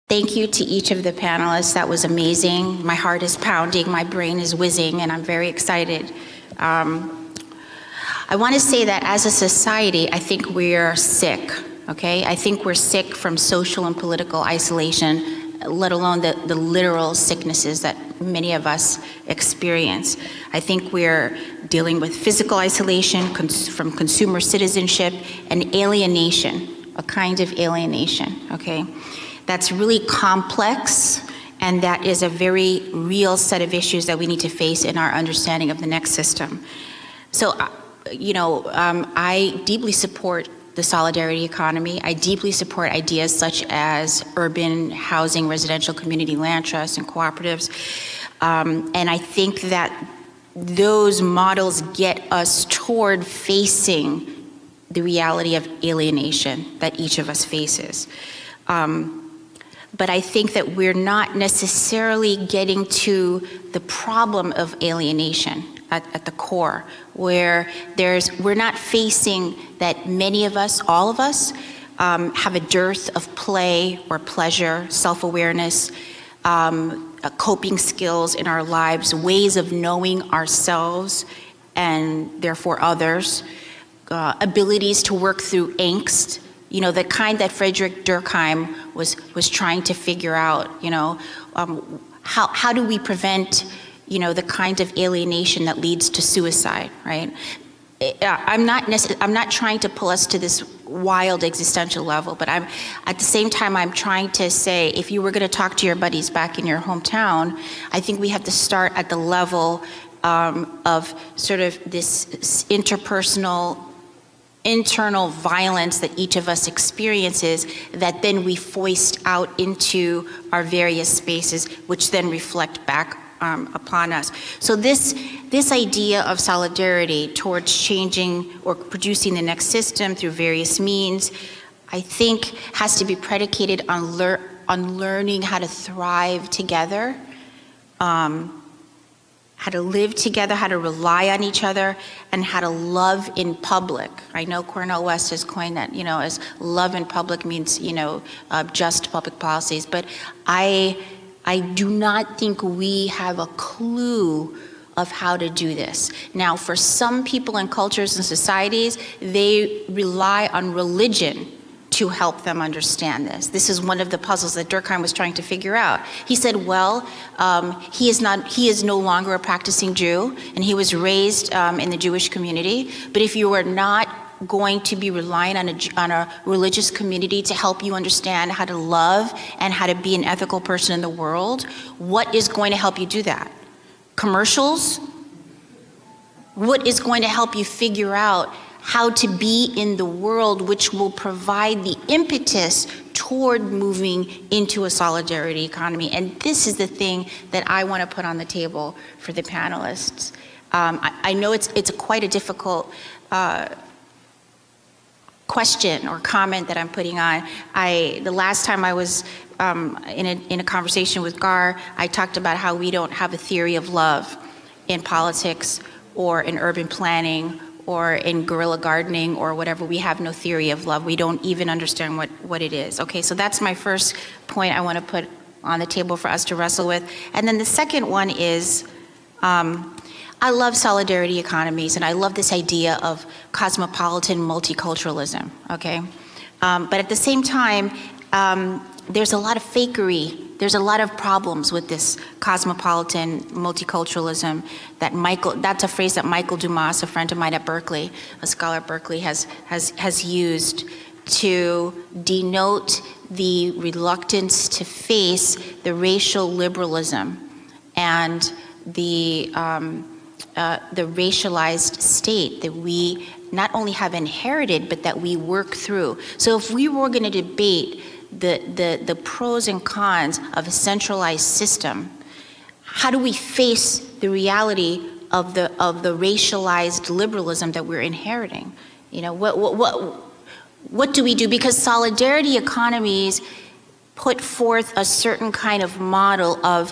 Thank you to each of the panelists. That was amazing. My heart is pounding, my brain is whizzing, and I'm very excited. I want to say that as a society, I think we're sick, okay? I think we're sick from social and political isolation, let alone the literal sicknesses that many of us experience. I think we're dealing with physical isolation from consumer citizenship and alienation, a kind of alienation, okay? That's really complex, and that is a very real set of issues that we need to face in our understanding of the next system. So, I deeply support the solidarity economy. I deeply support ideas such as urban housing, residential community land trusts, and cooperatives. And I think that those models get us toward facing the reality of alienation that each of us faces. But I think that we're not necessarily getting to the problem of alienation at the core, where we're not facing that many of us, all of us, have a dearth of play or pleasure, self-awareness, coping skills in our lives, ways of knowing ourselves and therefore others, abilities to work through angst, the kind that Frederick Durkheim was trying to figure out, how do we prevent, the kind of alienation that leads to suicide, right? I'm not trying to pull us to this wild existential level, but at the same time, I'm trying to say, if you were going to talk to your buddies back in your hometown, I think we have to start at the level of sort of this interpersonal, internal violence that each of us experiences, that then we foist out into our various spaces, which then reflect back upon us. So this idea of solidarity towards changing or producing the next system through various means, I think has to be predicated on learning how to thrive together, how to live together, how to rely on each other, and how to love in public. I know Cornel West has coined that, as love in public means, just public policies, but I do not think we have a clue of how to do this. Now, for some people and cultures and societies, they rely on religion to help them understand this. This is one of the puzzles that Durkheim was trying to figure out. He said, well, he is no longer a practicing Jew, and he was raised in the Jewish community, but if you are not going to be relying on a religious community to help you understand how to love and how to be an ethical person in the world, what is going to help you do that? Commercials? What is going to help you figure out how to be in the world, which will provide the impetus toward moving into a solidarity economy? And this is the thing that I want to put on the table for the panelists. I know it's quite a difficult question or comment that I'm putting on. The last time I was in a conversation with Gar, I talked about how we don't have a theory of love in politics or in urban planning or in guerrilla gardening or whatever. We have no theory of love. We don't even understand what it is. Okay, so that's my first point I want to put on the table for us to wrestle with. And then the second one is, I love solidarity economies, and I love this idea of cosmopolitan multiculturalism, okay? But at the same time, there's a lot of fakery. There's a lot of problems with this cosmopolitan multiculturalism that's a phrase that Michael Dumas, a friend of mine at Berkeley, a scholar at Berkeley, has used to denote the reluctance to face the racial liberalism and the racialized state that we not only have inherited, but that we work through. So if we were going to debate the pros and cons of a centralized system, how do we face the reality of the racialized liberalism that we're inheriting? What do we do? Because solidarity economies put forth a certain kind of model of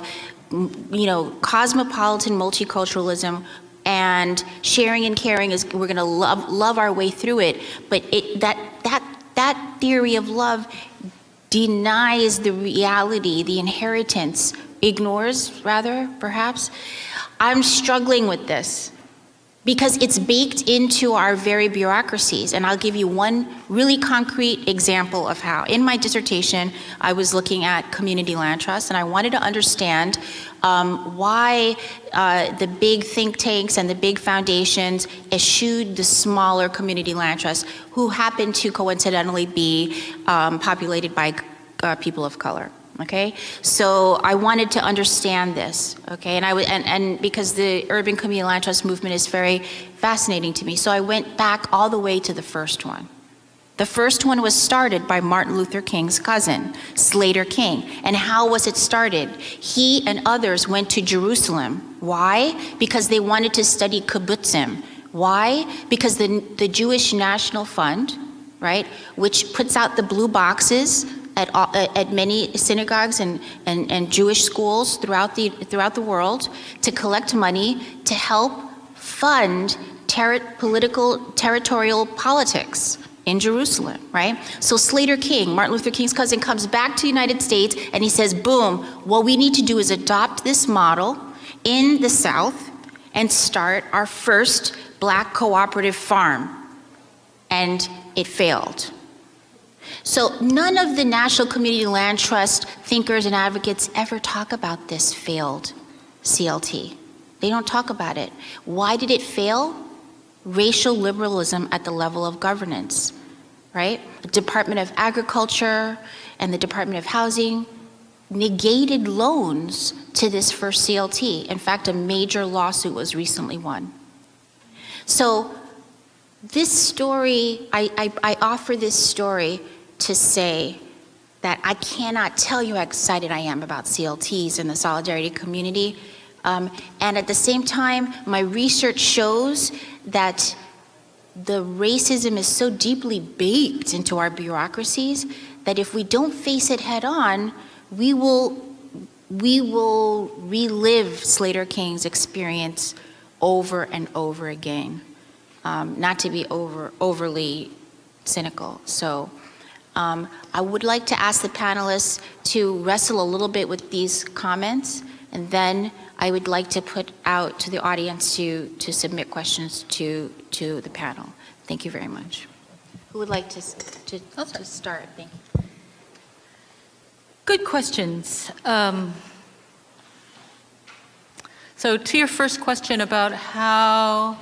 cosmopolitan multiculturalism and sharing and caring is we're going to love our way through it, but that theory of love denies the reality, the inheritance, ignores rather, perhaps. I'm struggling with this because it's baked into our very bureaucracies. And I'll give you one really concrete example of how. In my dissertation, I was looking at community land trusts, and I wanted to understand why the big think tanks and the big foundations eschewed the smaller community land trusts, who happen to coincidentally be populated by people of color. Okay, so I wanted to understand this. Okay, and because the urban community land trust movement is very fascinating to me, so I went back all the way to the first one. The first one was started by Martin Luther King's cousin, Slater King. And how was it started? He and others went to Jerusalem. Why? Because they wanted to study kibbutzim. Why? Because the Jewish National Fund, right, which puts out the blue boxes at many synagogues and Jewish schools throughout the world to collect money to help fund territorial politics in Jerusalem, right? So Slater King, Martin Luther King's cousin, comes back to the United States and he says, boom, what we need to do is adopt this model in the South and start our first Black cooperative farm. And it failed. So none of the National Community Land Trust thinkers and advocates ever talk about this failed CLT. They don't talk about it. Why did it fail? Racial liberalism at the level of governance, right? The Department of Agriculture and the Department of Housing negated loans to this first CLT. In fact, a major lawsuit was recently won. So this story, I offer this story to say that I cannot tell you how excited I am about CLTs and the solidarity community. And at the same time, my research shows that the racism is so deeply baked into our bureaucracies that if we don't face it head on, we will relive Slater King's experience over and over again. Not to be overly cynical. So I would like to ask the panelists to wrestle a little bit with these comments, and then I would like to put out to the audience to submit questions to the panel. Thank you very much. Who would like to start? Thank you. Good questions. So to your first question about how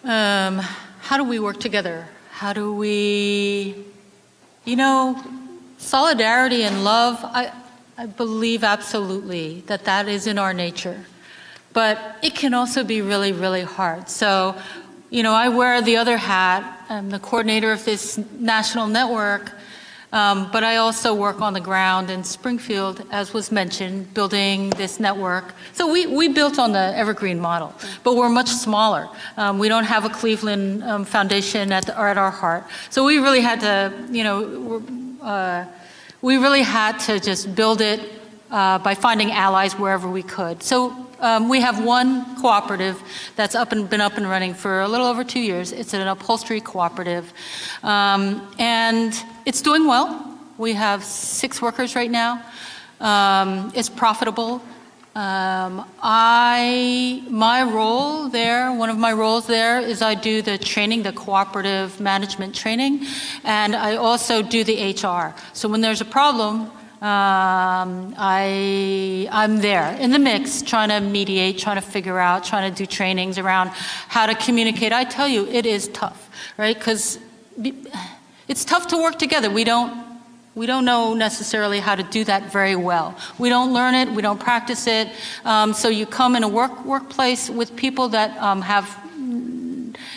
do we work together? How do we, solidarity and love, I believe absolutely that is in our nature. But it can also be really, really hard. So, I wear the other hat. I'm the coordinator of this national network, but I also work on the ground in Springfield, as was mentioned, building this network. So we built on the Evergreen model, but we're much smaller. We don't have a Cleveland Foundation at our heart. So we really had to, just build it by finding allies wherever we could. So we have one cooperative that's been up and running for a little over 2 years. It's an upholstery cooperative, and it's doing well. We have 6 workers right now. It's profitable. My role there, one of my roles there is I do the training, the cooperative management training, and I also do the HR. So when there's a problem, I'm there in the mix, trying to mediate, trying to figure out, trying to do trainings around how to communicate. I tell you, it is tough, right? Because it's tough to work together. We don't know necessarily how to do that very well. We don't learn it, we don't practice it. So you come in a workplace with people that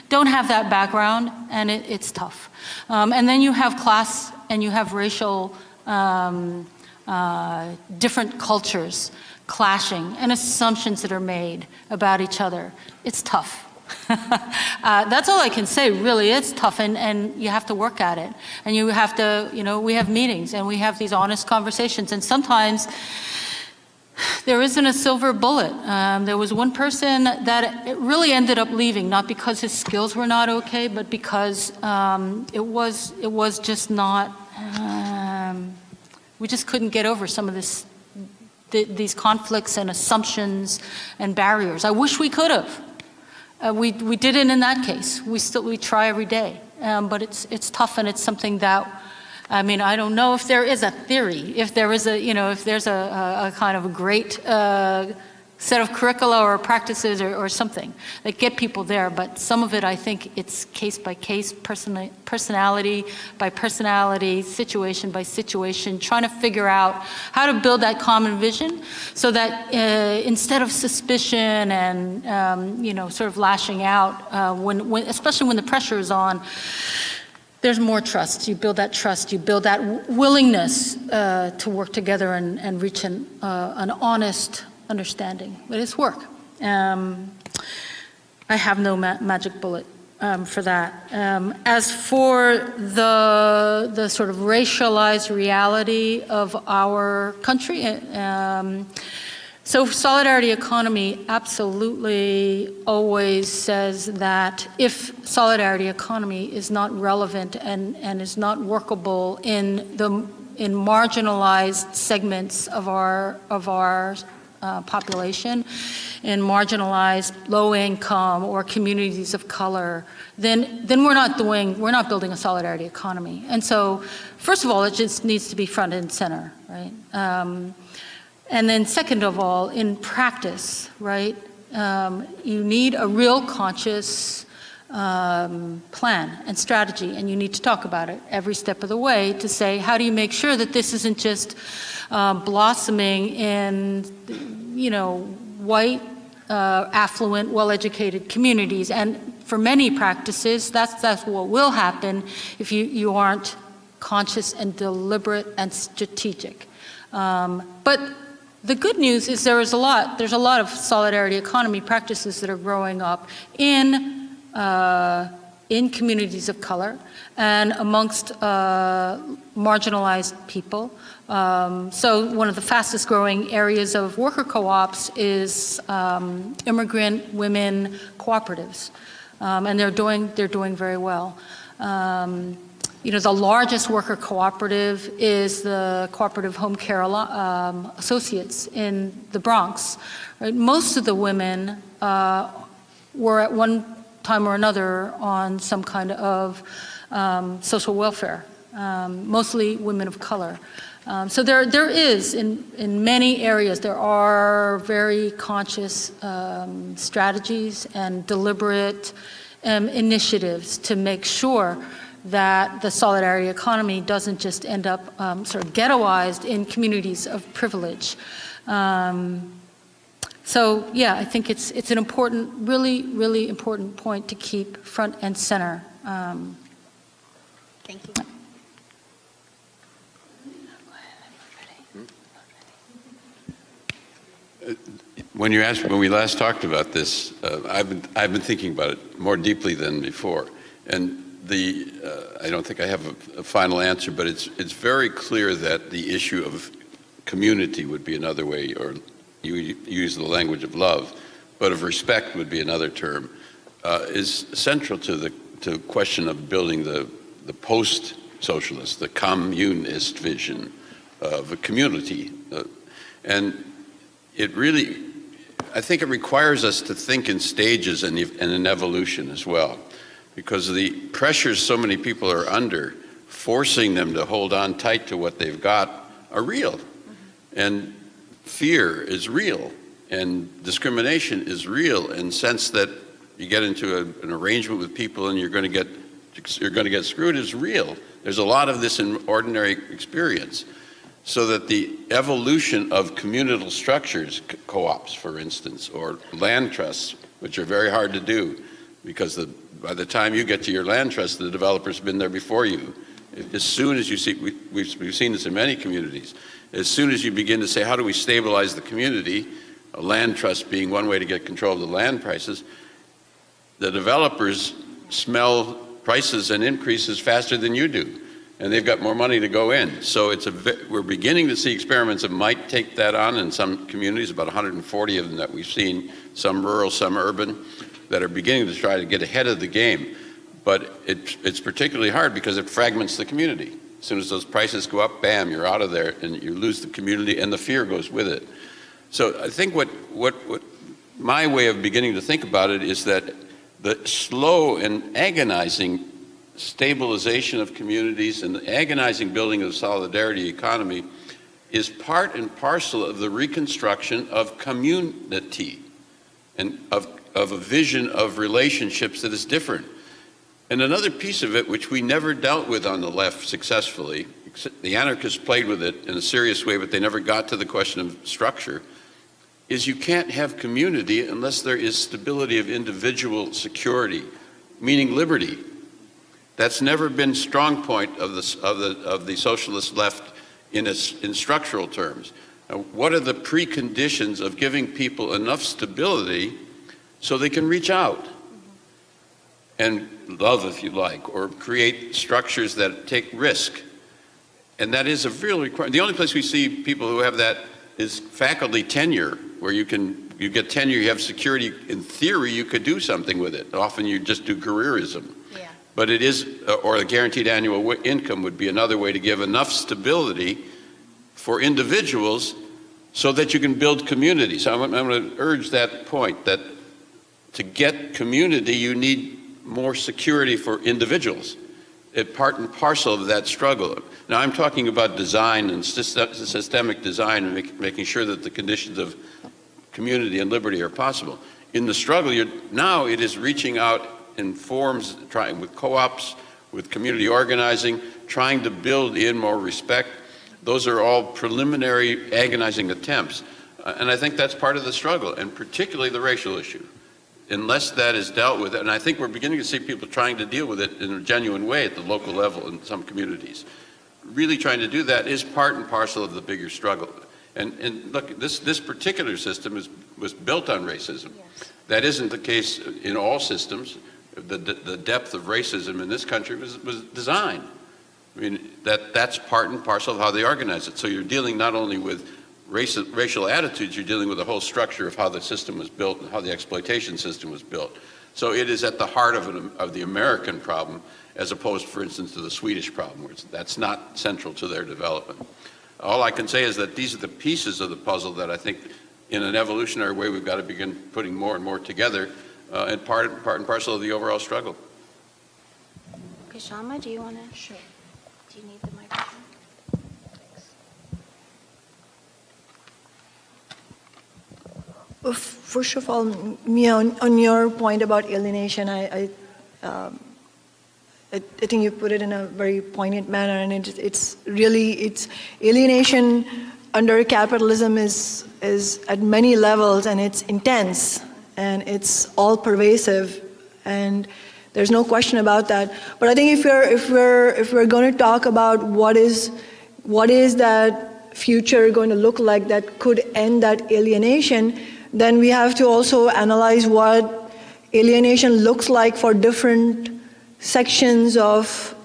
don't have that background, and it's tough. And then you have class and you have racial different cultures clashing and assumptions that are made about each other. It's tough. That's all I can say, really. It's tough, and you have to work at it. And you have to, we have meetings and we have these honest conversations, and sometimes there isn't a silver bullet. There was one person that it really ended up leaving, not because his skills were not okay, but because it was just not, We just couldn't get over some of these conflicts and assumptions and barriers. I wish we could have. We didn't in that case. We try every day, but it's tough, and it's something that, I mean, I don't know if there is a theory, if there is if there's a kind of a great set of curricula or practices or something that get people there, but some of it, I think it's case by case, personality by personality, situation by situation, trying to figure out how to build that common vision so that instead of suspicion and, sort of lashing out, especially when the pressure is on, there's more trust. You build that trust. You build that willingness to work together and reach an honest understanding. But it's work. I have no magic bullet for that. As for the sort of racialized reality of our country, so solidarity economy absolutely always says that if solidarity economy is not relevant and is not workable in marginalized segments of our population, in marginalized low income or communities of color, then we're not building a solidarity economy. And so, first of all, it just needs to be front and center, right? And then second of all, in practice, right, you need a real conscious plan and strategy, and you need to talk about it every step of the way to say, how do you make sure that this isn't just blossoming in, white, affluent, well-educated communities? And for many practices, that's what will happen if you aren't conscious and deliberate and strategic. But the good news is there's a lot of solidarity economy practices that are growing up in communities of color and amongst marginalized people. So one of the fastest growing areas of worker co-ops is immigrant women cooperatives, and they're doing very well. The largest worker cooperative is the Cooperative Home Care Associates in the Bronx. Right? Most of the women were at one time or another on some kind of social welfare, mostly women of color. So there is, in many areas, there are very conscious strategies and deliberate initiatives to make sure that the solidarity economy doesn't just end up sort of ghettoized in communities of privilege. So yeah, I think it's an important, really, really important point to keep front and center. Thank you. When we last talked about this, I've been thinking about it more deeply than before, and I don't think I have a final answer, but it's very clear that the issue of community would be another way, or you use the language of love, but of respect would be another term, is central to the question of building the post-socialist, the communist vision of a community. And it really, I think it requires us to think in stages and in evolution as well, because the pressures so many people are under, forcing them to hold on tight to what they've got, are real. And fear is real, and discrimination is real, in the sense that you get into an arrangement with people and you're going to get screwed is real. There's a lot of this in ordinary experience. So that the evolution of communal structures, co-ops, for instance, or land trusts, which are very hard to do, because by the time you get to your land trust, the developer's been there before you. As soon as you see, we've seen this in many communities, as soon as you begin to say, how do we stabilize the community, a land trust being one way to get control of the land prices, the developers smell prices and increases faster than you do, and they've got more money to go in. So we're beginning to see experiments that might take that on in some communities, about 140 of them that we've seen, some rural, some urban, that are beginning to try to get ahead of the game. But it's particularly hard because it fragments the community. As soon as those prices go up, bam, you're out of there, and you lose the community, and the fear goes with it. So I think what my way of beginning to think about it is that the slow and agonizing stabilization of communities and the agonizing building of the solidarity economy is part and parcel of the reconstruction of community and of a vision of relationships that is different. And another piece of it, which we never dealt with on the left successfully, the anarchists played with it in a serious way, but they never got to the question of structure, is you can't have community unless there is stability of individual security, meaning liberty. That's never been strong point of the socialist left in structural terms. Now, what are the preconditions of giving people enough stability so they can reach out and love, if you like, or create structures that take risk? And that is a real requirement. The only place we see people who have that is faculty tenure, where you get tenure, you have security. In theory, you could do something with it. Often you just do careerism. Yeah. But it is, or a guaranteed annual income would be another way to give enough stability for individuals so that you can build community. So I'm going to urge that point, that to get community, you need more security for individuals. It's part and parcel of that struggle. Now, I'm talking about design and systemic design and making sure that the conditions of community and liberty are possible. In the struggle, now it is reaching out in forms, trying with co-ops, with community organizing, trying to build in more respect. Those are all preliminary, agonizing attempts. And I think that's part of the struggle, and particularly the racial issue. Unless that is dealt with, and I think we're beginning to see people trying to deal with it in a genuine way at the local level in some communities. Really trying to do that is part and parcel of the bigger struggle. And look, this particular system was built on racism. Yes. That isn't the case in all systems. The depth of racism in this country was designed. I mean, that's part and parcel of how they organize it. So you're dealing not only with racial attitudes, you're dealing with the whole structure of how the system was built and how the exploitation system was built. So it is at the heart of the American problem, as opposed, for instance, to the Swedish problem, where that's not central to their development. All I can say is that these are the pieces of the puzzle that I think, in an evolutionary way, we've got to begin putting more and more together, and part and parcel of the overall struggle. Kshama, do you want to? Sure. Do you need the microphone? First of all, Mia, on your point about alienation, I think you put it in a very poignant manner, and it's alienation under capitalism is at many levels, and it's intense, and it's all pervasive, and there's no question about that. But I think if we're going to talk about what is that future going to look like that could end that alienation, then we have to also analyze what alienation looks like for different sections of,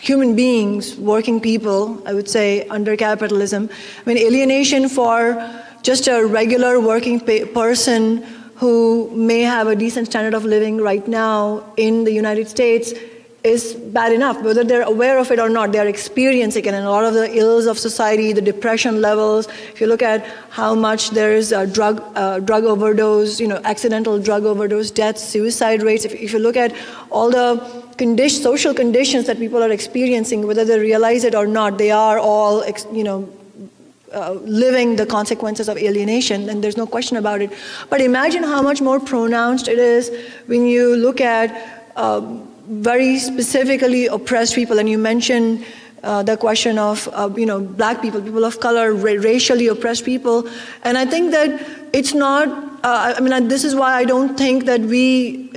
human beings, working people, I would say, under capitalism. I mean, alienation for just a regular working person who may have a decent standard of living right now in the United States is bad enough. Whether they're aware of it or not, they're experiencing it. And a lot of the ills of society, the depression levels, if you look at how much there is a drug overdose, accidental drug overdose deaths, suicide rates, if you look at all the social conditions that people are experiencing, whether they realize it or not, they are all, living the consequences of alienation, and there's no question about it. But imagine how much more pronounced it is when you look at very specifically oppressed people, and you mentioned the question of black people, people of color, racially oppressed people, and I think that it's not. This is why I don't think that we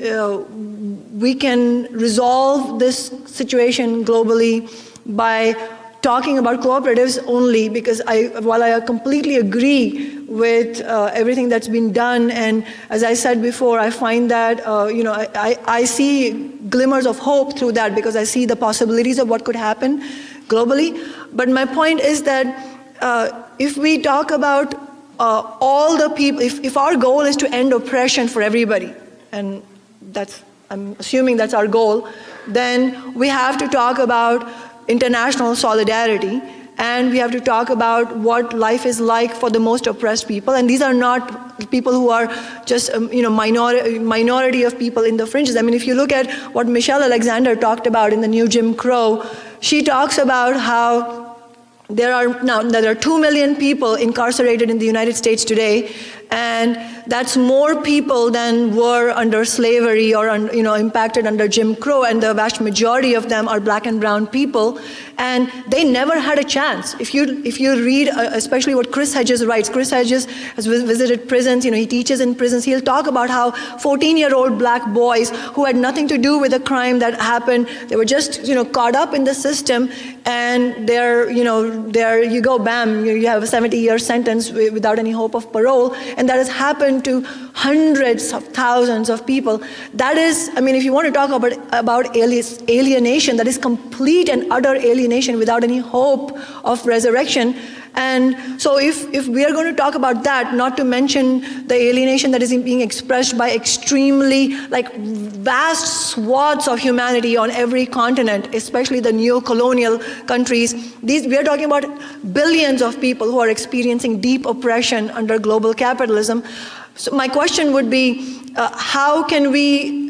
can resolve this situation globally by talking about cooperatives only, because while I completely agree with everything that's been done, and as I said before, I find that I see glimmers of hope through that, because I see the possibilities of what could happen globally. But my point is that if we talk about all the people, if our goal is to end oppression for everybody, and I'm assuming that's our goal, then we have to talk about international solidarity, and we have to talk about what life is like for the most oppressed people. And these are not people who are just minority of people in the fringes. I mean, if you look at what Michelle Alexander talked about in the new Jim Crow, she talks about how there are 2 million people incarcerated in the United States today, and that's more people than were under slavery or impacted under Jim Crow, and the vast majority of them are black and brown people, and they never had a chance. If you read especially what Chris Hedges writes, Chris Hedges has visited prisons, he teaches in prisons, he'll talk about how 14-year-old black boys who had nothing to do with a crime that happened, they were just caught up in the system, and there you go, bam, you have a 70-year sentence without any hope of parole. And that has happened to hundreds of thousands of people. That is, I mean, if you want to talk about alienation, that is complete and utter alienation without any hope of resurrection. And so if we are going to talk about that, not to mention the alienation that is being expressed by extremely vast swaths of humanity on every continent, especially the neo-colonial countries, we are talking about billions of people who are experiencing deep oppression under global capitalism. So my question would be, how can we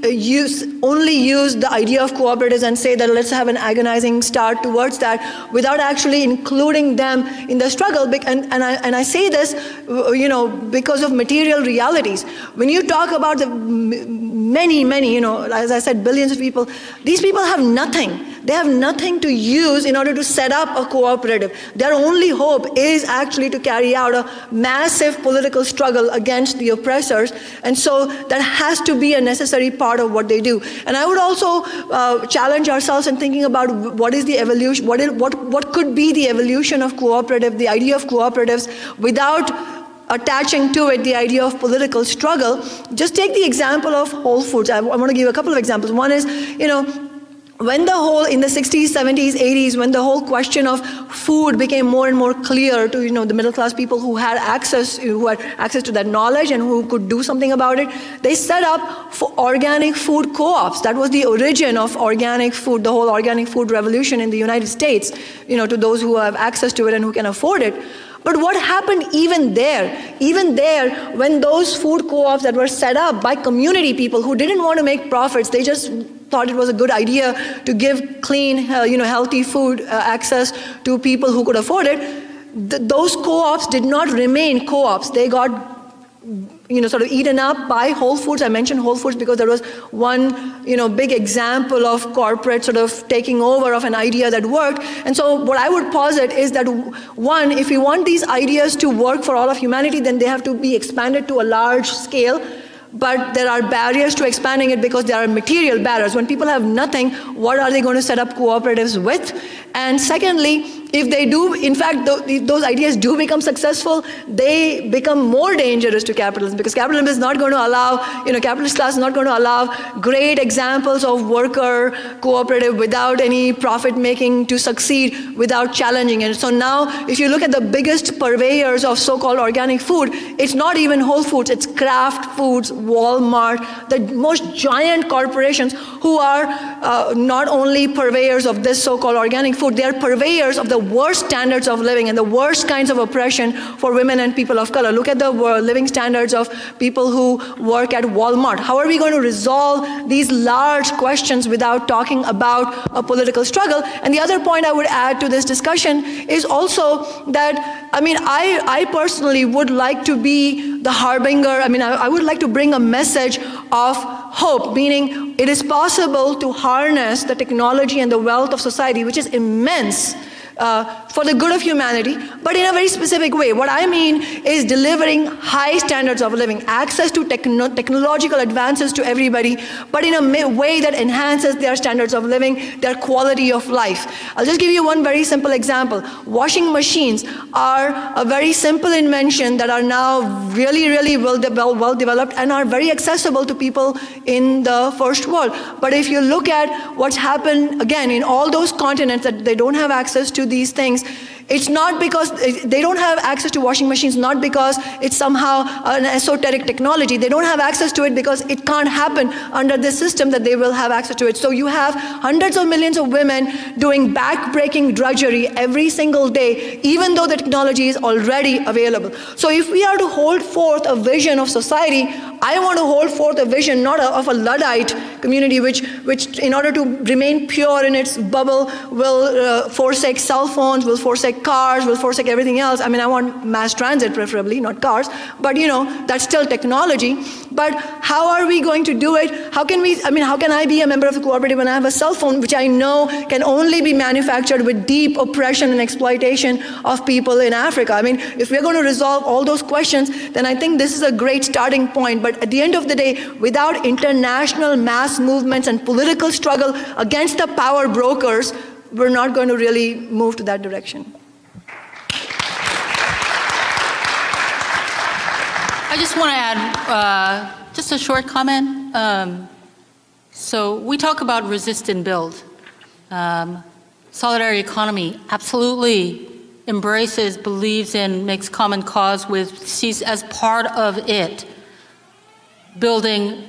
only use the idea of cooperatives and say that let's have an agonizing start towards that without actually including them in the struggle? And I say this, because of material realities. When you talk about the many, as I said, billions of people, these people have nothing. They have nothing to use in order to set up a cooperative. Their only hope is actually to carry out a massive political struggle against the oppressors. And so that has to be a necessary part of what they do. And I would also challenge ourselves in thinking about what is the evolution, what could be the evolution of cooperative, the idea of cooperatives, without attaching to it the idea of political struggle. Just take the example of Whole Foods. I want to give a couple of examples. One is, when in the 60s, 70s, 80s, when the whole question of food became more and more clear to, the middle class people who had access to that knowledge and who could do something about it, they set up for organic food co-ops. That was the origin of organic food, the whole organic food revolution in the United States, to those who have access to it and who can afford it. But what happened even there, when those food co-ops that were set up by community people who didn't want to make profits, they just thought it was a good idea to give clean, healthy food access to people who could afford it, those co-ops did not remain co-ops. They got sort of eaten up by Whole Foods. I mentioned Whole Foods because there was one, big example of corporate sort of taking over of an idea that worked. And so what I would posit is that, one, if we want these ideas to work for all of humanity, then they have to be expanded to a large scale. But there are barriers to expanding it because there are material barriers. When people have nothing, what are they going to set up cooperatives with? And secondly, if they do, in fact, if those ideas do become successful, they become more dangerous to capitalism, because capitalism is not going to allow, capitalist class is not going to allow great examples of worker cooperative without any profit making to succeed without challenging it. So now, if you look at the biggest purveyors of so-called organic food, it's not even Whole Foods, it's Kraft Foods, Walmart, the most giant corporations who are not only purveyors of this so-called organic food, they are purveyors of the worst standards of living and the worst kinds of oppression for women and people of color. Look at the living standards of people who work at Walmart. How are we going to resolve these large questions without talking about a political struggle? And the other point I would add to this discussion is also that, I personally would like to be the harbinger. I would like to bring a message of hope, meaning it is possible to harness the technology and the wealth of society, which is immense, for the good of humanity, but in a very specific way. What I mean is delivering high standards of living, access to technological advances to everybody, but in a way that enhances their standards of living, their quality of life. I'll just give you one very simple example. Washing machines are a very simple invention that are now really, really well developed and are very accessible to people in the first world. But if you look at what's happened, again, in all those continents that they don't have access to these things, It's not because they don't have access to washing machines, not because it's somehow an esoteric technology. They don't have access to it because it can't happen under this system that they will have access to it. So you have hundreds of millions of women doing back-breaking drudgery every single day, even though the technology is already available. So if we are to hold forth a vision of society, I want to hold forth a vision not of a Luddite community which in order to remain pure in its bubble will forsake cell phones, will forsake cars, will forsake everything else. I mean, I want mass transit preferably, not cars, but you know, that's still technology. But how are we going to do it? How can I be a member of a cooperative when I have a cell phone which I know can only be manufactured with deep oppression and exploitation of people in Africa? I mean, if we're going to resolve all those questions, then I think this is a great starting point. But at the end of the day, without international mass movements and political struggle against the power brokers, we're not going to really move to that direction. I just want to add just a short comment. So we talk about resist and build. Solidarity economy absolutely embraces, believes in, makes common cause with, sees as part of it building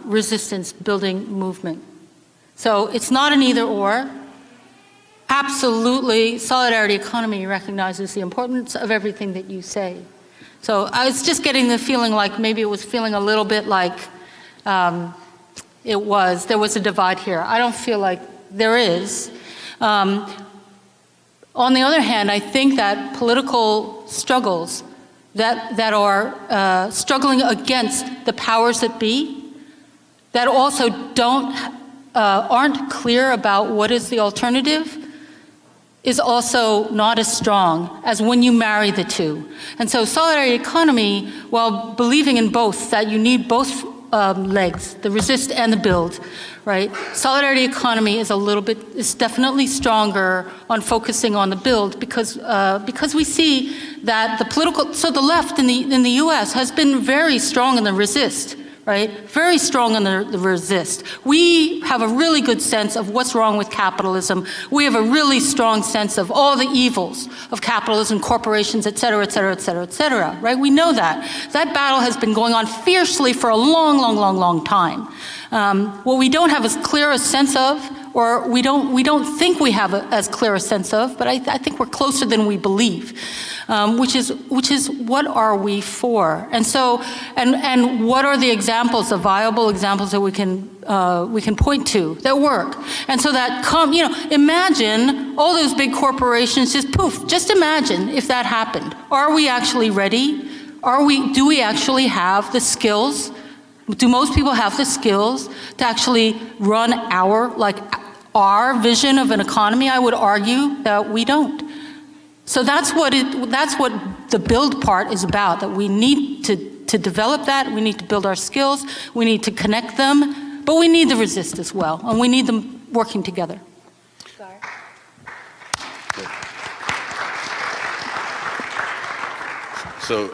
resistance, building movement. So it's not an either or. Absolutely, solidarity economy recognizes the importance of everything that you say. So I was just getting the feeling like maybe it was feeling a little bit like there was a divide here. I don't feel like there is. On the other hand, I think that political struggles that are struggling against the powers that be, that also aren't clear about what is the alternative, is also not as strong as when you marry the two. And so solidarity economy, while believing in both, that you need both legs, the resist and the build, right? Solidarity economy is definitely stronger on focusing on the build because we see that the left in the US has been very strong in the resist, right? Very strong in the resist. We have a really good sense of what's wrong with capitalism. We have a really strong sense of all the evils of capitalism, corporations, et cetera, et cetera, et cetera, et cetera, right? We know that. That battle has been going on fiercely for a long, long, long, long time. What we don't have as clear a sense of, or we don't think we have as clear a sense of, but I think we're closer than we believe, which is what are we for? And so, and what are the examples, the viable examples that we can point to that work? And so that imagine all those big corporations just poof. Just imagine if that happened. Are we actually ready? Do we actually have the skills? Do most people have the skills to actually run our vision of an economy? I would argue that we don't. So that's what the build part is about, that we need to develop that, we need to build our skills, we need to connect them, but we need the resist as well, and we need them working together. Sorry. So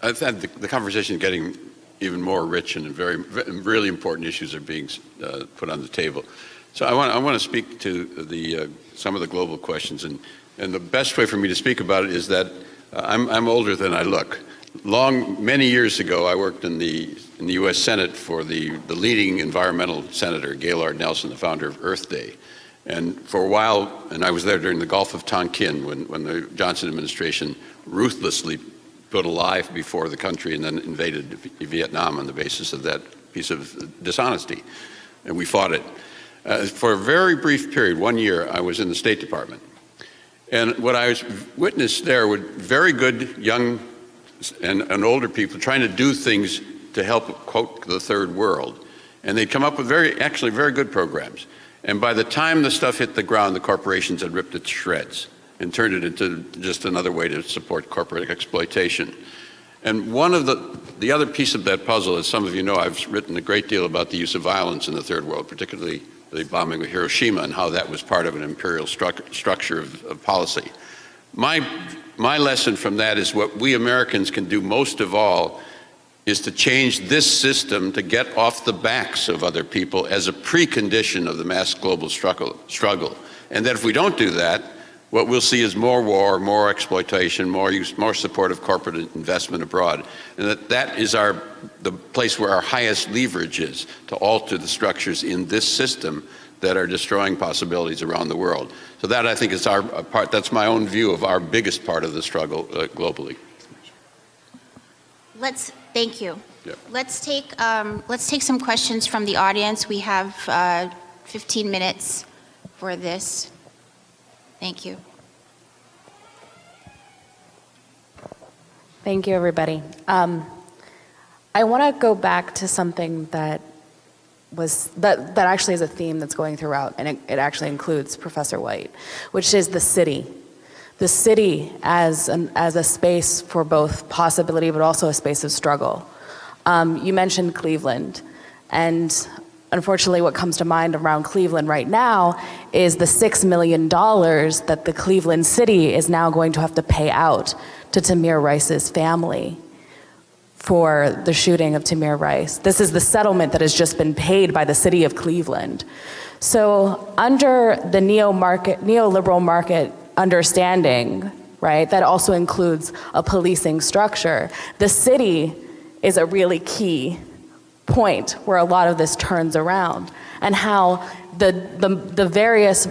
I think the conversation getting even more rich and really important issues are being put on the table. So I want to speak to some of the global questions, and the best way for me to speak about it is that I'm older than I look. Many years ago, I worked in the U.S. Senate for the leading environmental senator, Gaylord Nelson, the founder of Earth Day. And for a while, and I was there during the Gulf of Tonkin when the Johnson administration ruthlessly put a lie before the country and then invaded Vietnam on the basis of that piece of dishonesty. And we fought it. For a very brief period, 1 year, I was in the State Department. And what I witnessed there were very good young and older people trying to do things to help, quote, the third world. And they'd come up with actually very good programs. And by the time the stuff hit the ground, the corporations had ripped it to shreds and turned it into just another way to support corporate exploitation. And one of the other piece of that puzzle, as some of you know, I've written a great deal about the use of violence in the third world, particularly the bombing of Hiroshima and how that was part of an imperial structure of policy. My lesson from that is what we Americans can do most of all is to change this system to get off the backs of other people as a precondition of the mass global struggle. And that if we don't do that, what we'll see is more war, more exploitation, more use, more support of corporate investment abroad. And that is the place where our highest leverage is to alter the structures in this system that are destroying possibilities around the world. So that, I think, is our part. That's my own view of our biggest part of the struggle globally. Thank you. Yep. Let's take some questions from the audience. We have 15 minutes for this. Thank you. Thank you, everybody. I want to go back to something that actually is a theme that's going throughout, and it actually includes Professor White, which is the city. The city as a space for both possibility, but also a space of struggle. You mentioned Cleveland, and unfortunately what comes to mind around Cleveland right now is the $6 million that the Cleveland city is now going to have to pay out to Tamir Rice's family for the shooting of Tamir Rice. This is the settlement that has just been paid by the city of Cleveland. So under the neoliberal market understanding, right, that also includes a policing structure, the city is a really key point where a lot of this turns around, and how the various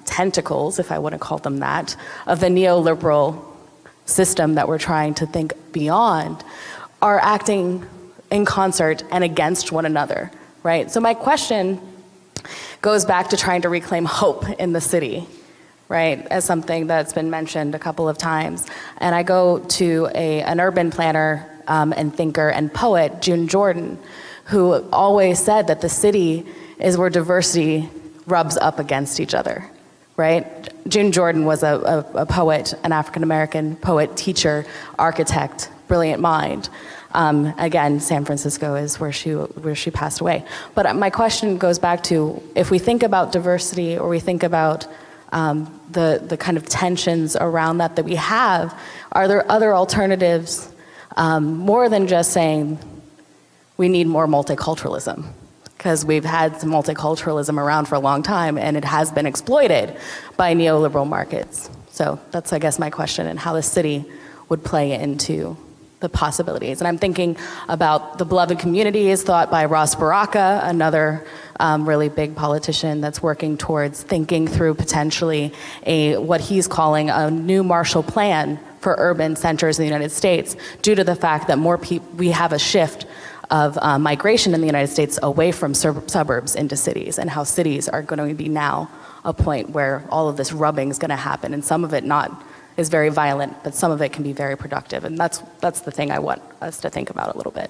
tentacles, if I want to call them that, of the neoliberal system that we're trying to think beyond are acting in concert and against one another, right? So my question goes back to trying to reclaim hope in the city, right, as something that's been mentioned a couple of times. And I go to an urban planner and thinker and poet, June Jordan, who always said that the city is where diversity rubs up against each other, right? June Jordan was a poet, an African-American poet, teacher, architect, brilliant mind. Again, San Francisco is where she passed away. But my question goes back to, if we think about diversity, or we think about the kind of tensions around that we have, are there other alternatives more than just saying we need more multiculturalism? Because we've had some multiculturalism around for a long time, and it has been exploited by neoliberal markets. So that's, I guess, my question, and how the city would play into the possibilities. And I'm thinking about the beloved community as thought by Ross Baraka, another really big politician that's working towards thinking through potentially what he's calling a new Marshall Plan for urban centers in the United States, due to the fact that we have a shift of migration in the United States away from suburbs into cities, and how cities are going to be now a point where all of this rubbing is going to happen, and some of it is very violent, but some of it can be very productive. And that's the thing I want us to think about a little bit.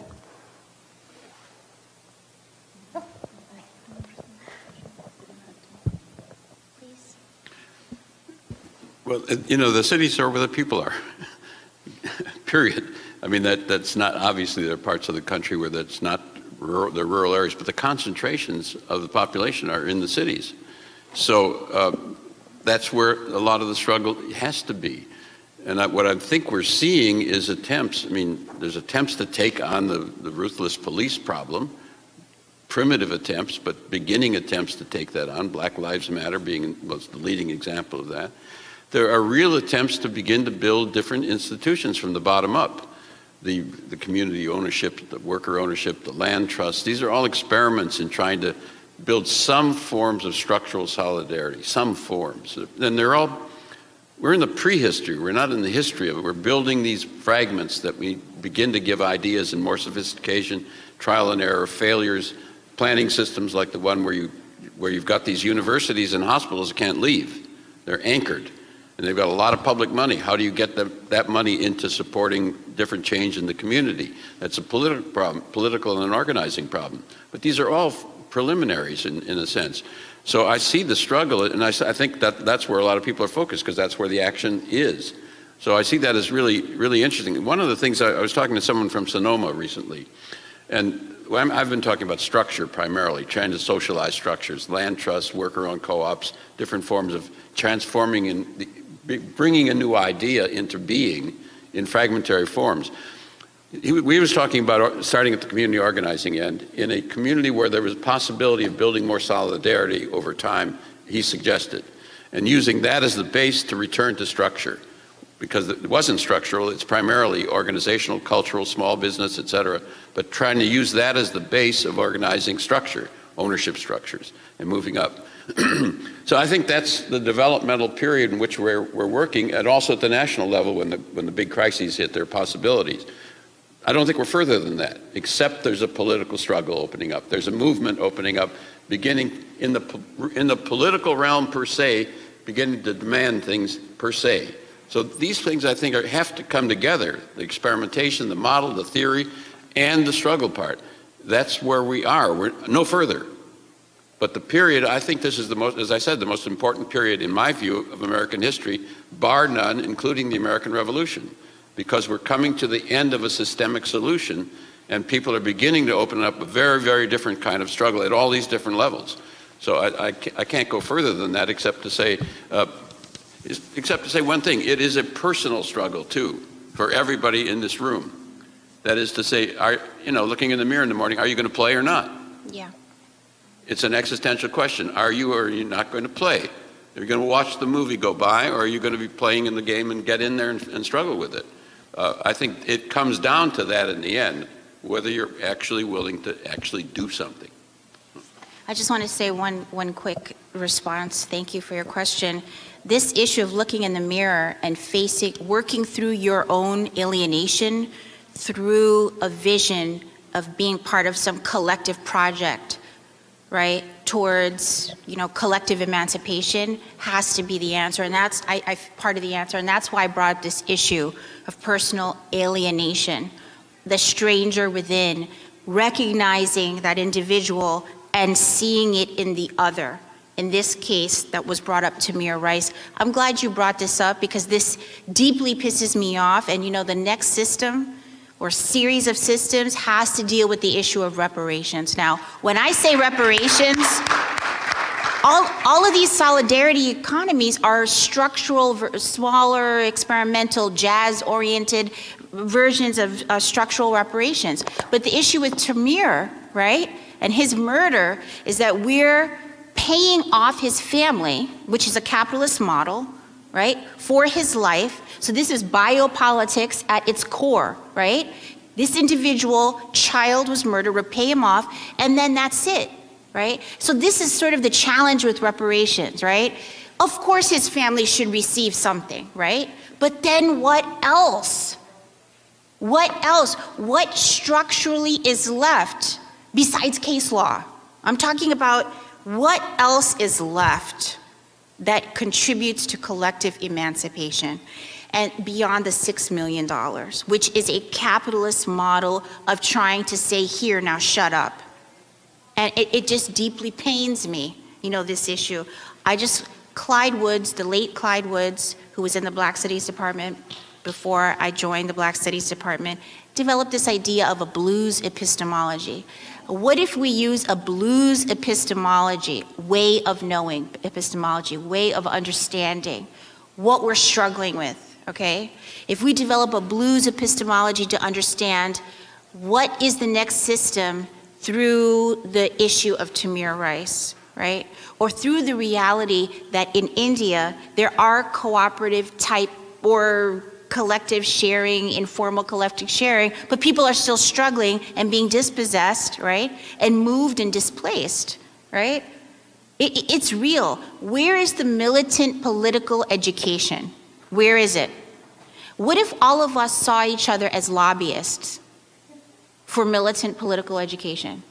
Well, you know, the cities are where the people are, period. I mean, that's not, obviously there are parts of the country where that's not the rural areas, but the concentrations of the population are in the cities. So that's where a lot of the struggle has to be. And what I think we're seeing is attempts, I mean, there's attempts to take on the ruthless police problem, primitive attempts, but beginning attempts to take that on. Black Lives Matter was the leading example of that. There are real attempts to begin to build different institutions from the bottom up. The community ownership, the worker ownership, the land trust, these are all experiments in trying to build some forms of structural solidarity, some forms. And we're in the prehistory, we're not in the history of it. We're building these fragments that we begin to give ideas and more sophistication, trial and error, failures, planning systems like the one where you've got these universities and hospitals that can't leave. They're anchored. And they've got a lot of public money. How do you get that money into supporting different change in the community? That's a political problem, political and an organizing problem. But these are all preliminaries in a sense. So I see the struggle, and I think that's where a lot of people are focused, because that's where the action is. So I see that as really, really interesting. One of the things, I was talking to someone from Sonoma recently, and I've been talking about structure primarily, trying to socialize structures, land trusts, worker-owned co-ops, different forms of transforming and bringing a new idea into being in fragmentary forms. We was talking about starting at the community organizing end. In a community where there was a possibility of building more solidarity over time, he suggested. and using that as the base to return to structure. Because it wasn't structural, it's primarily organizational, cultural, small business, et cetera, but trying to use that as the base of organizing structure, ownership structures, and moving up. So I think that's the developmental period in which we're working, and also at the national level when the big crises hit their possibilities. I don't think we're further than that, except there's a political struggle opening up. There's a movement opening up, beginning in the political realm per se, beginning to demand things per se. So these things, I think, have to come together, the experimentation, the model, the theory, and the struggle part. That's where we are. We're no further. But the period, I think this is the most, as I said, the most important period, in my view, of American history, bar none, including the American Revolution, because we're coming to the end of a systemic solution, and people are beginning to open up a very, very different kind of struggle at all these different levels. So I can't go further than that, except to say one thing: it is a personal struggle too for everybody in this room. That is to say, looking in the mirror in the morning, are you going to play or not? Yeah. It's an existential question. Are you or are you not going to play? Are you going to watch the movie go by, or are you going to be playing in the game and get in there and struggle with it? I think it comes down to that in the end, whether you're actually willing to actually do something. I just want to say one quick response. Thank you for your question. This issue of looking in the mirror and working through your own alienation through a vision of being part of some collective project, right, towards, collective emancipation has to be the answer. And that's part of the answer. And that's why I brought up this issue of personal alienation, the stranger within, recognizing that individual and seeing it in the other. In this case, that was brought up to Tamir Rice. I'm glad you brought this up because this deeply pisses me off. And the next system or series of systems has to deal with the issue of reparations. Now, when I say reparations, all of these solidarity economies are structural, smaller, experimental, jazz-oriented versions of structural reparations. But the issue with Tamir, right, and his murder is that we're paying off his family, which is a capitalist model, right, for his life. So this is biopolitics at its core, right? This individual child was murdered, we pay him off, and then that's it, right? So this is sort of the challenge with reparations, right? Of course his family should receive something, right? But then what else? What else? What structurally is left besides case law? I'm talking about what else is left that contributes to collective emancipation and beyond the $6 million, which is a capitalist model of trying to say, here, now shut up. And it just deeply pains me, this issue. Clyde Woods, the late Clyde Woods, who was in the Black Studies Department before I joined the Black Studies Department, developed this idea of a blues epistemology. What if we use a blues epistemology, way of knowing epistemology, way of understanding what we're struggling with, okay? If we develop a blues epistemology to understand what is the next system through the issue of Tamir Rice, right? Or through the reality that in India, there are cooperative type or collective sharing, informal collective sharing, but people are still struggling and being dispossessed, right? And moved and displaced, right? It's real. Where is the militant political education? Where is it? What if all of us saw each other as lobbyists for militant political education?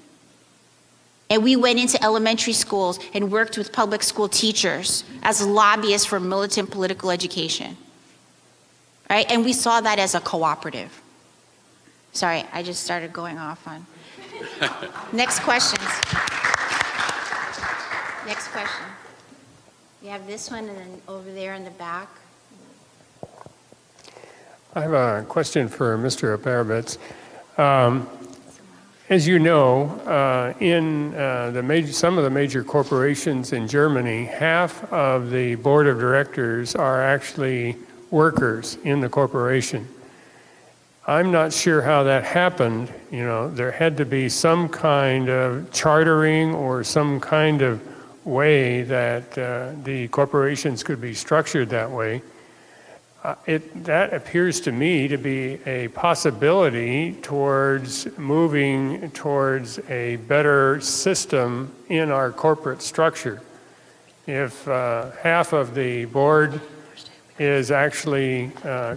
And we went into elementary schools and worked with public school teachers as lobbyists for militant political education. Right? And we saw that as a cooperative. Sorry, I just started going off on. Next questions. Next question. You have this one and then over there in the back. I have a question for Mr. Alperovitz. As you know, in some of the major corporations in Germany, half of the board of directors are actually workers in the corporation. I'm not sure how that happened. There had to be some kind of chartering or some kind of way that the corporations could be structured that way, that appears to me to be a possibility towards moving towards a better system in our corporate structure. If half of the board is actually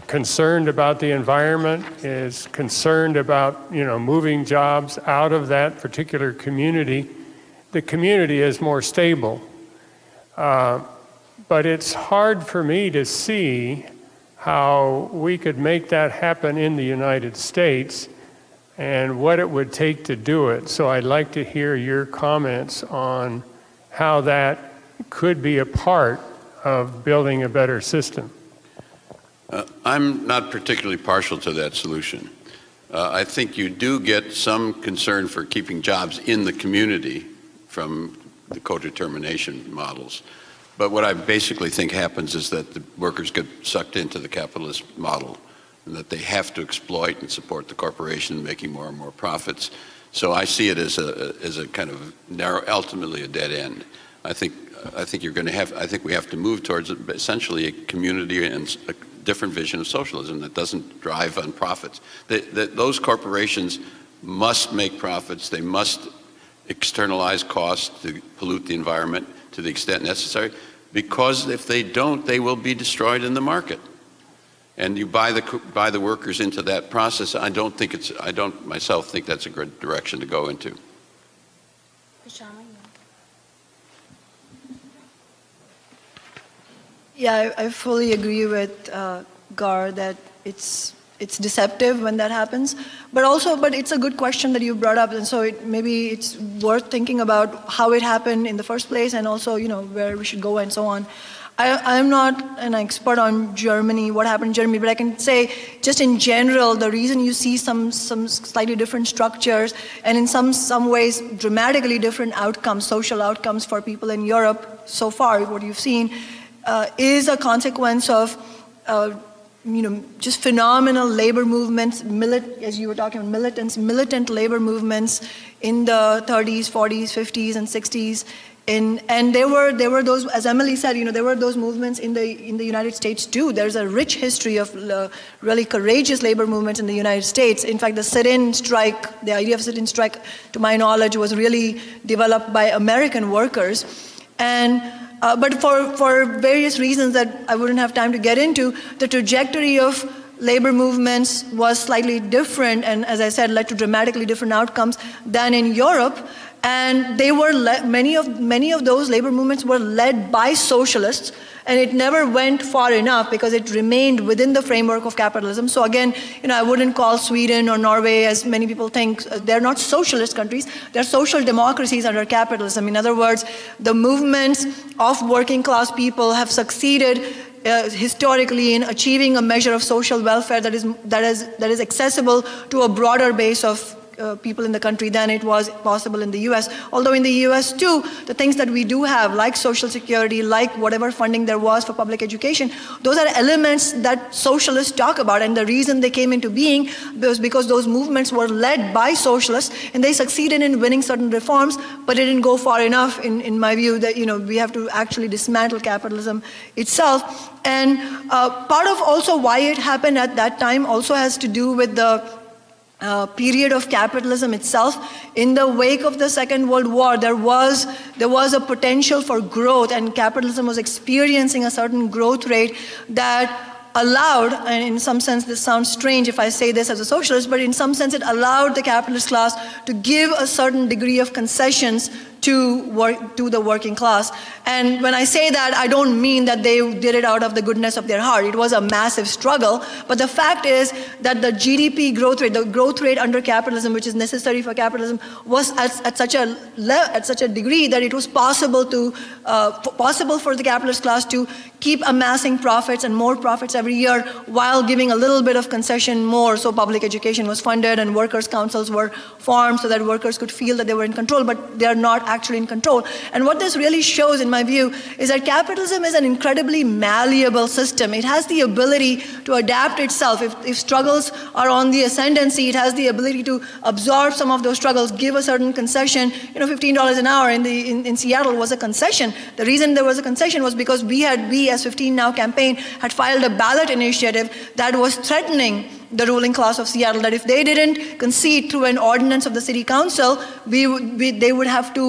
concerned about the environment, is concerned about moving jobs out of that particular community, the community is more stable. But it's hard for me to see how we could make that happen in the United States and what it would take to do it. So I'd like to hear your comments on how that could be a part of building a better system. I'm not particularly partial to that solution. I think you do get some concern for keeping jobs in the community from the co-determination models. But what I basically think happens is that the workers get sucked into the capitalist model and that they have to exploit and support the corporation, making more and more profits. So I see it as a kind of narrow, ultimately a dead end. I think we have to move towards essentially a community and a different vision of socialism that doesn't drive on profits. Those corporations must make profits. They must externalize costs to pollute the environment to the extent necessary, because if they don't, they will be destroyed in the market. And you buy the workers into that process. I don't myself think that's a good direction to go into. Kshama, Yeah, I fully agree with Gar that it's deceptive when that happens, but it's a good question that you brought up, and so maybe it's worth thinking about how it happened in the first place, and also where we should go and so on. I'm not an expert on Germany, what happened in Germany, but I can say just in general, the reason you see some slightly different structures and in some ways dramatically different outcomes, social outcomes for people in Europe so far, what you've seen, is a consequence of just phenomenal labor movements, as you were talking about, militant labor movements in the 30s, 40s, 50s, and 60s. And there were those, as Emily said, there were those movements in the United States too. There's a rich history of really courageous labor movements in the United States. In fact, the sit-in strike, the idea of sit-in strike, to my knowledge, was really developed by American workers. And but for various reasons that I wouldn't have time to get into, the trajectory of labor movements was slightly different, and as I said, led to dramatically different outcomes than in Europe. And they were many of those labor movements were led by socialists, and it never went far enough because it remained within the framework of capitalism. So again, I wouldn't call Sweden or Norway, as many people think, they're not socialist countries, they're social democracies under capitalism. In other words, the movements of working class people have succeeded historically in achieving a measure of social welfare that is accessible to a broader base of people in the country than it was possible in the US. Although in the US too, the things that we do have, like Social Security, like whatever funding there was for public education, those are elements that socialists talk about, and the reason they came into being was because those movements were led by socialists, and they succeeded in winning certain reforms, but it didn't go far enough, in my view, that we have to actually dismantle capitalism itself. And part of also why it happened at that time also has to do with the period of capitalism itself. In the wake of the Second World War, there was a potential for growth, and capitalism was experiencing a certain growth rate that allowed, and in some sense this sounds strange if I say this as a socialist, but in some sense it allowed the capitalist class to give a certain degree of concessions to the working class. And when I say that, I don't mean that they did it out of the goodness of their heart. It was a massive struggle, but the fact is that the GDP growth rate, the growth rate under capitalism, which is necessary for capitalism, was at such a degree that it was possible for the capitalist class to keep amassing profits and more profits every year while giving a little bit of concession more. So public education was funded and workers' councils were formed so that workers could feel that they were in control, but they are not actually in control. And what this really shows, in my view, is that capitalism is an incredibly malleable system. It has the ability to adapt itself. If struggles are on the ascendancy, it has the ability to absorb some of those struggles, give a certain concession. $15 an hour in Seattle was a concession. The reason there was a concession was because we as 15 Now campaign had filed a ballot initiative that was threatening the ruling class of Seattle, that if they didn't concede through an ordinance of the city council, they would have to,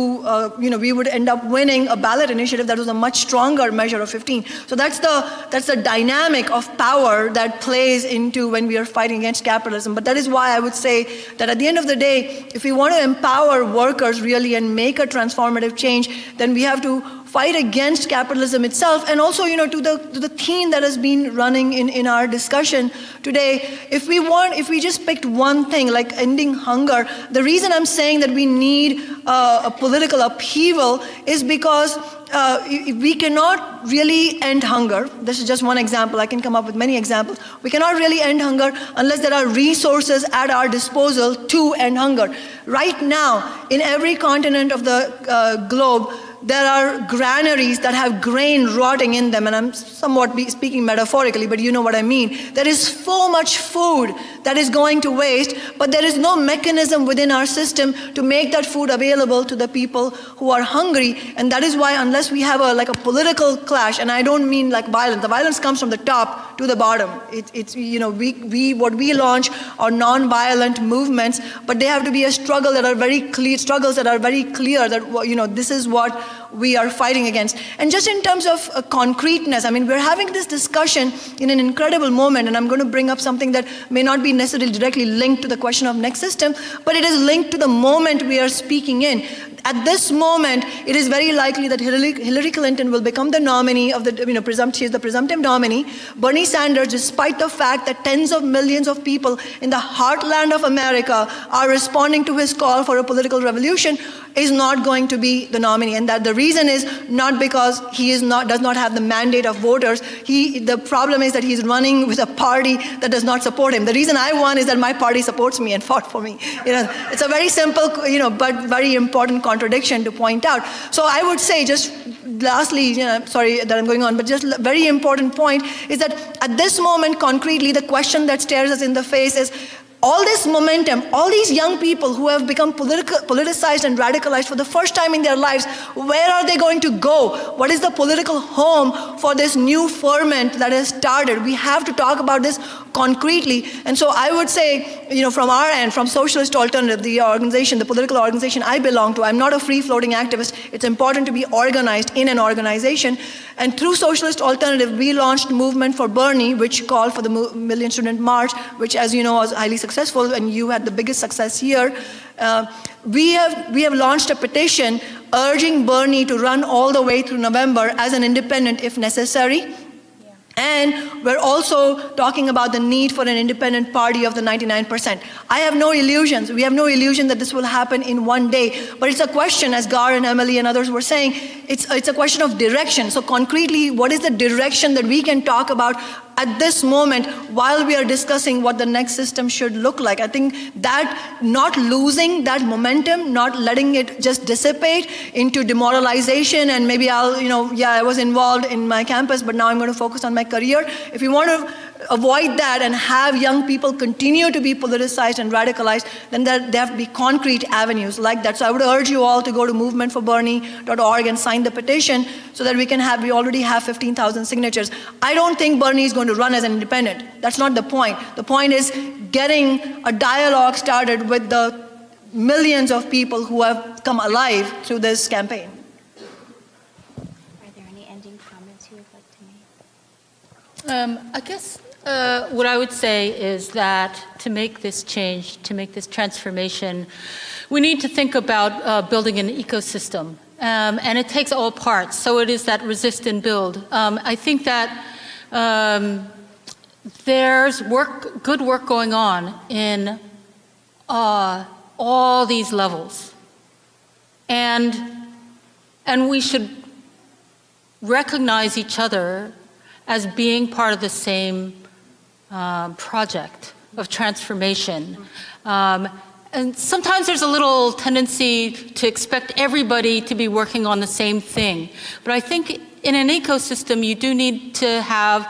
we would end up winning a ballot initiative that was a much stronger measure of 15. So that's the dynamic of power that plays into when we are fighting against capitalism. But that is why I would say that at the end of the day, if we want to empower workers really and make a transformative change, then we have to fight against capitalism itself, and also, to the theme that has been running in our discussion today. If we just picked one thing, like ending hunger, the reason I'm saying that we need a political upheaval is because we cannot really end hunger. This is just one example. I can come up with many examples. We cannot really end hunger unless there are resources at our disposal to end hunger. Right now, in every continent of the globe, there are granaries that have grain rotting in them, and I'm somewhat speaking metaphorically, but you know what I mean. There is so much food that is going to waste, but there is no mechanism within our system to make that food available to the people who are hungry. And that is why, unless we have a political clash, and I don't mean like violence. The violence comes from the top to the bottom. What we launch are non-violent movements, but they have to be a struggle that are very clear, that this is what we are fighting against. And just in terms of concreteness, we're having this discussion in an incredible moment, and I'm going to bring up something that may not be necessarily directly linked to the question of next system, but it is linked to the moment we are speaking in. At this moment, it is very likely that Hillary Clinton will become the nominee of she is the presumptive nominee. Bernie Sanders, despite the fact that tens of millions of people in the heartland of America are responding to his call for a political revolution, is not going to be the nominee. And that the reason is not because he does not have the mandate of voters. The problem is that he's running with a party that does not support him. The reason I won is that my party supports me and fought for me. It's a very simple, but very important contradiction to point out. So I would say, just lastly, sorry that I'm going on, but just a very important point is that at this moment, concretely, the question that stares us in the face is, all this momentum, all these young people who have become politicized and radicalized for the first time in their lives, where are they going to go? What is the political home for this new ferment that has started? We have to talk about this concretely. And so I would say, from our end, from Socialist Alternative, the political organization I belong to, I'm not a free-floating activist. It's important to be organized in an organization. And through Socialist Alternative, we launched Movement for Bernie, which called for the Million Student March, which, as you know, was highly successful, and you had the biggest success here. We have launched a petition urging Bernie to run all the way through November as an independent if necessary. And we're also talking about the need for an independent party of the 99%. I have no illusions. We have no illusion that this will happen in one day. But it's a question, as Gar and Emily and others were saying, it's a question of direction. So concretely, what is the direction that we can talk about at this moment while we are discussing what the next system should look like? I think that not losing that momentum, not letting it just dissipate into demoralization and maybe I was involved in my campus, but now I'm going to focus on my career. If we want to avoid that and have young people continue to be politicized and radicalized, then there have to be concrete avenues like that. So I would urge you all to go to movementforbernie.org and sign the petition so that we already have 15,000 signatures. I don't think Bernie is going to run as an independent. That's not the point. The point is getting a dialogue started with the millions of people who have come alive through this campaign. Are there any ending comments you would like to make? I guess what I would say is that to make this change, to make this transformation, we need to think about building an ecosystem. And it takes all parts. So it is that resist and build. I think that there's good work going on in all these levels. And we should recognize each other as being part of the same project of transformation. and sometimes there's a little tendency to expect everybody to be working on the same thing. But I think in an ecosystem, you do need to have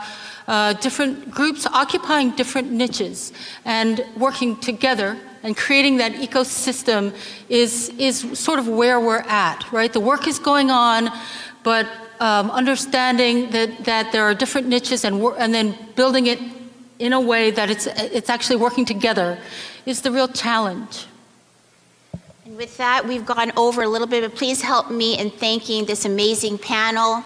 different groups occupying different niches and working together, and creating that ecosystem is sort of where we're at, right? The work is going on, but understanding that there are different niches and then building it in a way that it's actually working together is the real challenge. And with that, we've gone over a little bit, but please help me in thanking this amazing panel.